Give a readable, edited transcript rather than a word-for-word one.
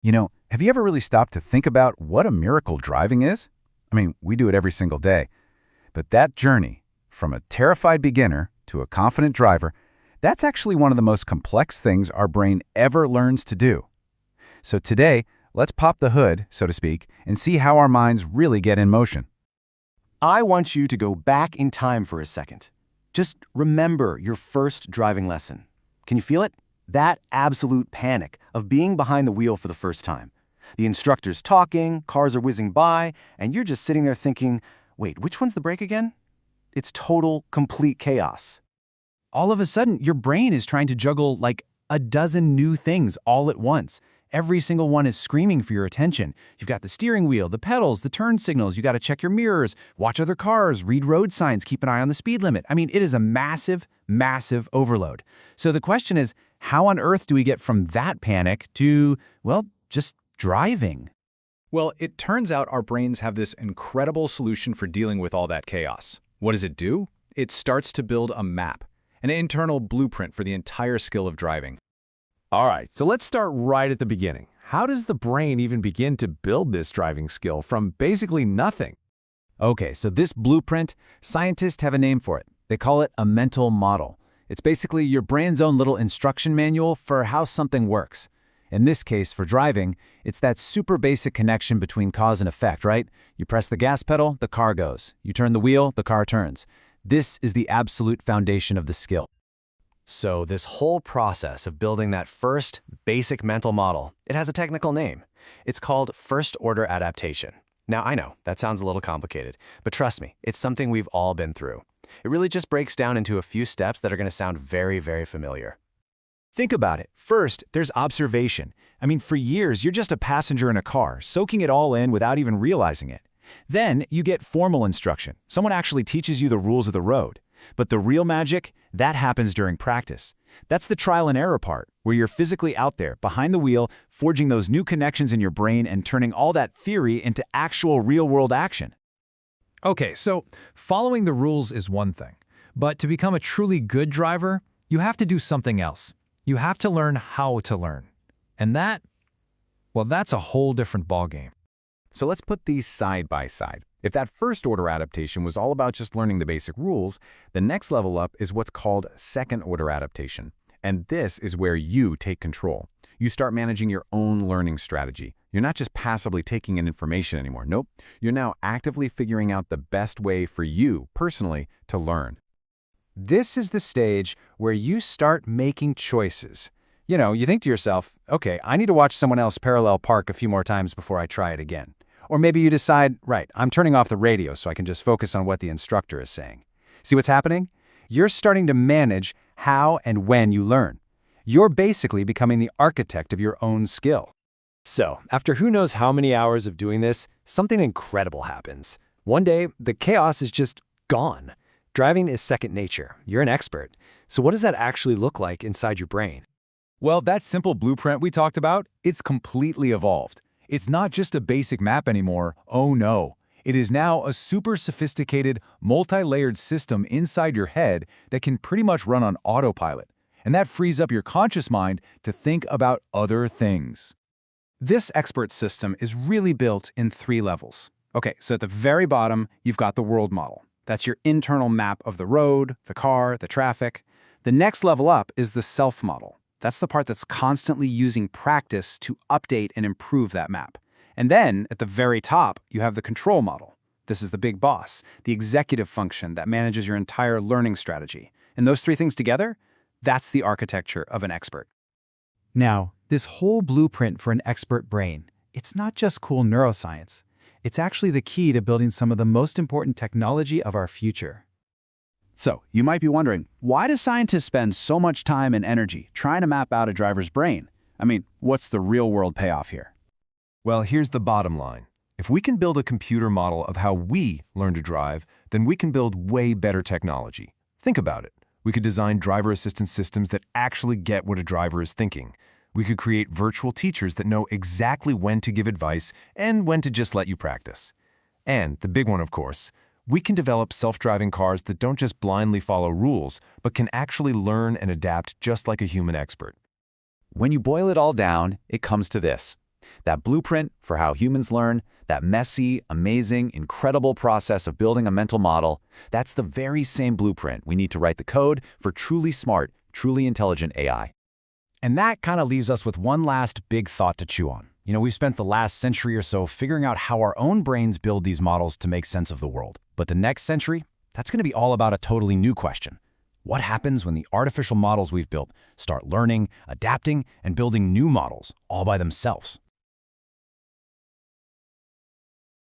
Have you ever really stopped to think about what a miracle driving is? I mean, we do it every single day. But that journey, from a terrified beginner to a confident driver, that's actually one of the most complex things our brain ever learns to do. So today, let's pop the hood, so to speak, and see how our minds really get in motion. I want you to go back in time for a second. Just remember your first driving lesson. Can you feel it? That absolute panic of being behind the wheel for the first time. The instructor's talking, cars are whizzing by, and you're just sitting there thinking, wait, which one's the brake again? It's total, complete chaos. All of a sudden, your brain is trying to juggle like a dozen new things all at once. Every single one is screaming for your attention. You've got the steering wheel, the pedals, the turn signals. You got to check your mirrors, watch other cars, read road signs, keep an eye on the speed limit. I mean, it is a massive, massive overload. So the question is, how on earth do we get from that panic to, well, just driving? Well, it turns out our brains have this incredible solution for dealing with all that chaos. What does it do? It starts to build a map, an internal blueprint for the entire skill of driving. All right, so let's start right at the beginning. How does the brain even begin to build this driving skill from basically nothing? Okay, so this blueprint, scientists have a name for it. They call it a mental model. It's basically your brain's own little instruction manual for how something works. In this case, for driving, it's that super basic connection between cause and effect, right? You press the gas pedal, the car goes. You turn the wheel, the car turns. This is the absolute foundation of the skill. So this whole process of building that first basic mental model, it has a technical name. It's called first-order adaptation. Now, I know, that sounds a little complicated, but trust me, it's something we've all been through. It really just breaks down into a few steps that are going to sound very, very familiar. Think about it. First, there's observation. I mean, for years, you're just a passenger in a car, soaking it all in without even realizing it. Then you get formal instruction. Someone actually teaches you the rules of the road. But the real magic, that happens during practice. That's the trial and error part, where you're physically out there, behind the wheel, forging those new connections in your brain and turning all that theory into actual real-world action. Okay, so following the rules is one thing, but to become a truly good driver, you have to do something else. You have to learn how to learn. And that's a whole different ballgame. So let's put these side by side. If that first-order adaptation was all about just learning the basic rules, the next level up is what's called second-order adaptation. And this is where you take control. You start managing your own learning strategy. You're not just passively taking in information anymore. Nope. You're now actively figuring out the best way for you, personally, to learn. This is the stage where you start making choices. You think to yourself, okay, I need to watch someone else parallel park a few more times before I try it again. Or maybe you decide, right, I'm turning off the radio so I can just focus on what the instructor is saying. See what's happening? You're starting to manage how and when you learn. You're basically becoming the architect of your own skill. So, after who knows how many hours of doing this, something incredible happens. One day, the chaos is just gone. Driving is second nature. You're an expert. So what does that actually look like inside your brain? Well, that simple blueprint we talked about, it's completely evolved. It's not just a basic map anymore, oh no. It is now a super sophisticated, multi-layered system inside your head that can pretty much run on autopilot. And that frees up your conscious mind to think about other things. This expert system is really built in 3 levels. Okay, so at the very bottom, you've got the world model. That's your internal map of the road, the car, the traffic. The next level up is the self model. That's the part that's constantly using practice to update and improve that map. And then, at the very top, you have the control model. This is the big boss, the executive function that manages your entire learning strategy. And those 3 things together, that's the architecture of an expert. Now, this whole blueprint for an expert brain, it's not just cool neuroscience. It's actually the key to building some of the most important technology of our future. So, you might be wondering, why do scientists spend so much time and energy trying to map out a driver's brain? I mean, what's the real-world payoff here? Well, here's the bottom line. If we can build a computer model of how we learn to drive, then we can build way better technology. Think about it. We could design driver assistance systems that actually get what a driver is thinking. We could create virtual teachers that know exactly when to give advice and when to just let you practice. And the big one, of course, we can develop self-driving cars that don't just blindly follow rules, but can actually learn and adapt just like a human expert. When you boil it all down, it comes to this. That blueprint for how humans learn, that messy, amazing, incredible process of building a mental model, that's the very same blueprint we need to write the code for truly smart, truly intelligent AI. And that kind of leaves us with one last big thought to chew on. We've spent the last century or so figuring out how our own brains build these models to make sense of the world. But the next century, that's going to be all about a totally new question. What happens when the artificial models we've built start learning, adapting, and building new models all by themselves?